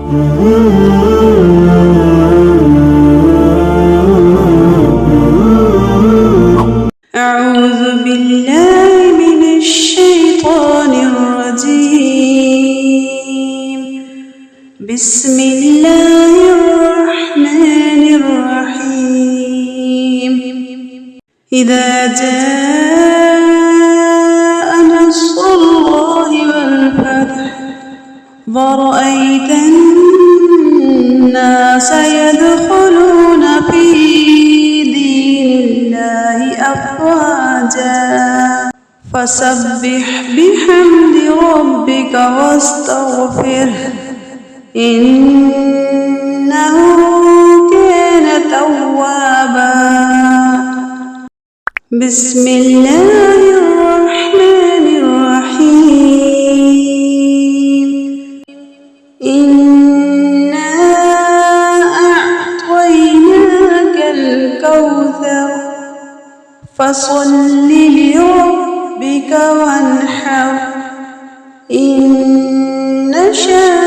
أعوذ بالله من الشيطان الرجيم. بسم الله الرحمن الرحيم. إذا جاء نصر الله والفتح ورأيت الناس يدخلون في دين الله أفواجا فسبح بحمد ربك واستغفره إنه كان توابا. بسم الله الرحمن الرحيم. إنا أعطيناك الكوثر فصل لربك وانحر إن شانئك